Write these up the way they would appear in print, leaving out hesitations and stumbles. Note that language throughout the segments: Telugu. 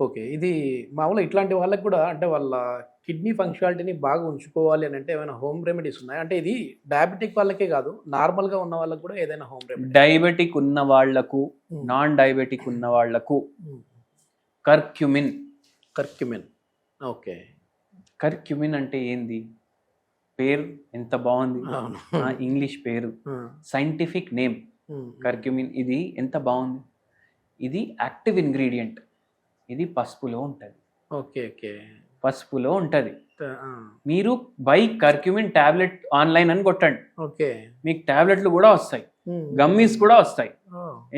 ఓకే. ఇది మామూలుగా ఇట్లాంటి వాళ్ళకి కూడా అంటే వాళ్ళ కిడ్నీ ఫంక్షనాలిటీని బాగా ఉంచుకోవాలి అని అంటే ఏమైనా హోమ్ రెమెడీస్ ఉన్నాయా? అంటే ఇది డయాబెటిక్ వాళ్ళకే కాదు, నార్మల్‌గా ఉన్న వాళ్ళకి కూడా ఏదైనా హోమ్ రెమెడీ? డయాబెటిక్ ఉన్న వాళ్లకు, హ్మ్. నాన్ డయాబెటిక్ ఉన్న వాళ్లకు హ్మ్. కర్క్యూమిన్. కర్క్యూమిన్. ఓకే. కర్క్యూమిన్ అంటే ఏంది? పేరు ఎంత బాగుంది. అవును. ఇంగ్లీష్ పేరు, సైంటిఫిక్ నేమ్ కర్క్యూమిన్. ఇది ఎంత బాగుంది. ఇది యాక్టివ్ ఇంగ్రీడియంట్. ఇది పసుపులో ఉంటుంది. ఓకే. ఓకే. పసుపులో ఉంటుంది. మీరు బై కర్క్యూమిన్ టాబ్లెట్ ఆన్లైన్ అని కొట్టండి. ఓకే. మీకు టాబ్లెట్లు కూడా వస్తాయి, గమ్మీస్ కూడా వస్తాయి.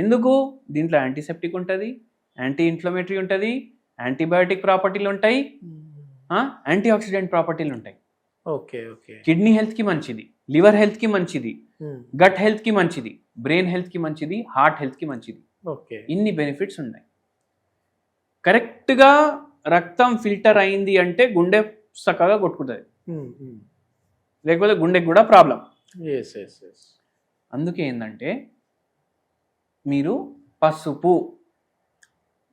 ఎందుకు? దీంట్లో యాంటీసెప్టిక్ ఉంటుంది, యాంటీ ఇన్ఫ్లమేటరీ ఉంటుంది, యాంటీబయాటిక్ ప్రాపర్టీలు ఉంటాయి, యాంటీ ఆక్సిడెంట్ ప్రాపర్టీలు ఉంటాయి. ఓకే. ఓకే. కిడ్నీ హెల్త్కి మంచిది, లివర్ హెల్త్కి మంచిది, గట్ హెల్త్కి మంచిది, బ్రెయిన్ హెల్త్కి మంచిది, హార్ట్ హెల్త్కి మంచిది. ఓకే. ఇన్ని బెనిఫిట్స్ ఉన్నాయి. కరెక్ట్గా రక్తం ఫిల్టర్ అయింది అంటే గుండె చక్కగా కొట్టుకుంటుంది, లేకపోతే గుండెకి కూడా ప్రాబ్లం. అందుకే ఏంటంటే మీరు పసుపు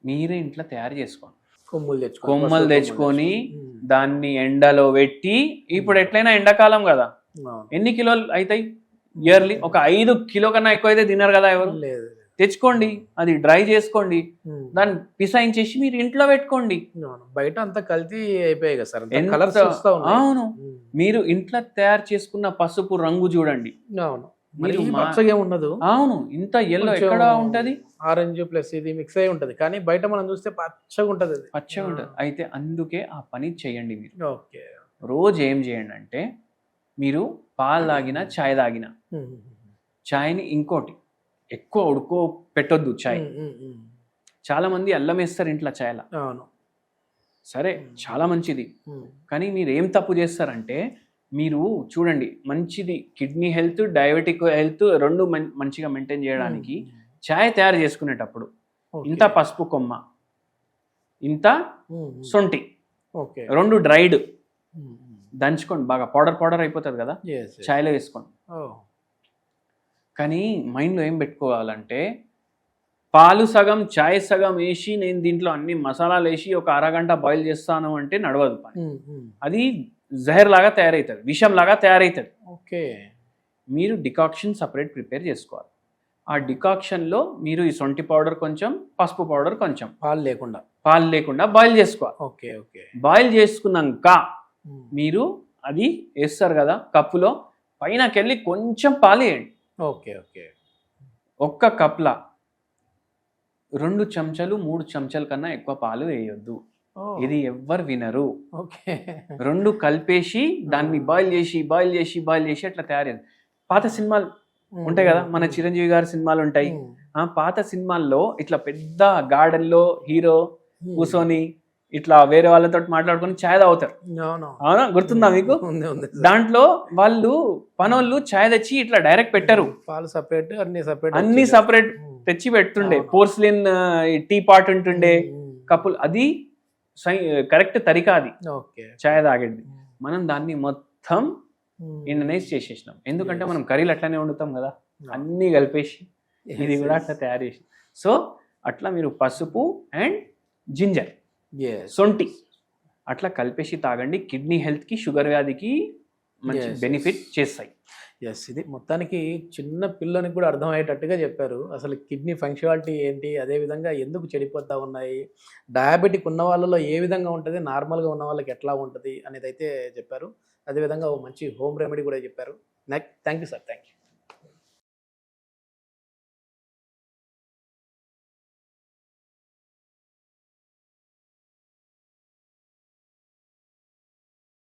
మీరే ఇంట్లో తయారు చేసుకోండి. కొమ్మలు తెచ్చుకొని దాన్ని ఎండలో పెట్టి, ఇప్పుడు ఎట్లయినా ఎండాకాలం కదా, ఎన్ని కిలోలు అవుతాయి ఇయర్లీ? ఒక 5 కిలో కన్నా ఎక్కువ అయితే తినరు కదా ఎవరు. తెచ్చుకోండి, అది డ్రై చేసుకోండి, దాన్ని పిసాయించేసి మీరు ఇంట్లో పెట్టుకోండి. బయట అంతా కల్తీ అయిపోయాయి కదా సార్. అవును, మీరు ఇంట్లో తయారు చేసుకున్న పసుపు రంగు చూడండి. ఉండదు. అవును, ఇంత ఎల్లో ఎక్కడ ఉంటది? ఆరెంజ్ ప్లస్ ఇది మిక్స్ అయి ఉంటది, కానీ బయట మనం చూస్తే పచ్చగా ఉంటది. పచ్చగా ఉంటది. అయితే అందుకే ఆ పని చేయండి మీరు. ఓకే. రోజు ఏం చేయండి అంటే, మీరు పాలు తాగినా చాయ్ తాగినా, చాయ్ని ఇంకోటి ఎక్కువ ఉడుకో పెట్టొద్దు. చాయ్ చాలా మంది అల్లం వేస్తారు ఇంట్లో చాయ్లా. అవును, సరే, చాలా మంచిది. కానీ మీరు ఏం తప్పు చేస్తారంటే, మీరు చూడండి, మంచిది కిడ్నీ హెల్త్, డయాబెటిక్ హెల్త్ రెండు మంచిగా మెయింటైన్ చేయడానికి చాయ్ తయారు చేసుకునేటప్పుడు ఇంత పసుపు కొమ్మ, ఇంత సొంటి, రెండు డ్రైడ్ దంచుకోండి, బాగా పౌడర్ అయిపోతుంది కదా, చాయ్లో వేసుకోండి. కానీ మైండ్లో ఏం పెట్టుకోవాలంటే, పాలు సగం చాయ్ సగం వేసి నేను దీంట్లో అన్ని మసాలాలు వేసి ఒక అరగంట బాయిల్ చేస్తాను అంటే నడవదు పని. అది జహర్ లాగా తయారవుతుంది, విషం లాగా తయారవుతుంది. ఓకే. మీరు డికాక్షన్ సపరేట్ ప్రిపేర్ చేసుకోవాలి. ఆ డికాక్షన్లో మీరు ఈ సొంటి పౌడర్ కొంచెం, పసుపు పౌడర్ కొంచెం, పాలు లేకుండా బాయిల్ చేసుకోవాలి. ఓకే. ఓకే. బాయిల్ చేసుకున్నాక మీరు అది వేస్తారు కదా కప్పులో, పైనకెళ్ళి కొంచెం పాలు వేయండి. ఓకే. ఓకే. ఒక్క కప్లా 2 చెంచాలు 3 చెంచాల కన్నా ఎక్కువ పాలు వేయొద్దు. ఇది ఎవ్వరు వినరు. ఓకే. 2 కలిపేసి దాన్ని బాయిల్ చేసి అట్లా తయారైంది. పాత సినిమాలు ఉంటాయి కదా, మన చిరంజీవి గారి సినిమాలు ఉంటాయి. ఆ పాత సినిమాల్లో ఇట్లా పెద్ద గార్డెన్ లో హీరో కూర్చొని ఇట్లా వేరే వాళ్ళతో మాట్లాడుకొని ఛాయ్ తాగుతారు. అవునా, గుర్తుందా మీకు? దాంట్లో వాళ్ళు పనోళ్ళు ఛాయ్ తెచ్చి ఇట్లా డైరెక్ట్ పెట్టరు, పాలు సపరేట్, అన్ని సపరేట్ తెచ్చి పెడుతుండే. పోర్సిలిన్ టీ పాట్ ఉంటుండే, కప్పులు. అది కరెక్ట్ తరికా అది ఛాయ్ తాగేది. మనం దాన్ని మొత్తం ఇండనైజ్ చేసేసినాం. ఎందుకంటే మనం కర్రీలు అట్లానే వండుతాం కదా, అన్నీ కలిపేసి ఇది కూడా అట్లా తయారు చేసి. సో అట్లా మీరు పసుపు అండ్ జింజర్, సొంటి అట్లా కలిపేసి తాగండి. కిడ్నీ హెల్త్కి, షుగర్ వ్యాధికి మంచి బెనిఫిట్ చేస్తాయి. ఇది మొత్తానికి చిన్న పిల్లనికి కూడా అర్థమయ్యేటట్టుగా చెప్పారు. అసలు కిడ్నీ ఫంక్షనాలిటీ ఏంటి, అదేవిధంగా ఎందుకు చెడిపోతూ ఉన్నాయి, డయాబెటిక్ ఉన్న వాళ్ళలో ఏ విధంగా ఉంటుంది, నార్మల్గా ఉన్న వాళ్ళకి ఎట్లా ఉంటుంది అనేది అయితే చెప్పారు. అదేవిధంగా ఓ మంచి హోమ్ రెమెడీ కూడా చెప్పారు. Thank you sir. Thank you.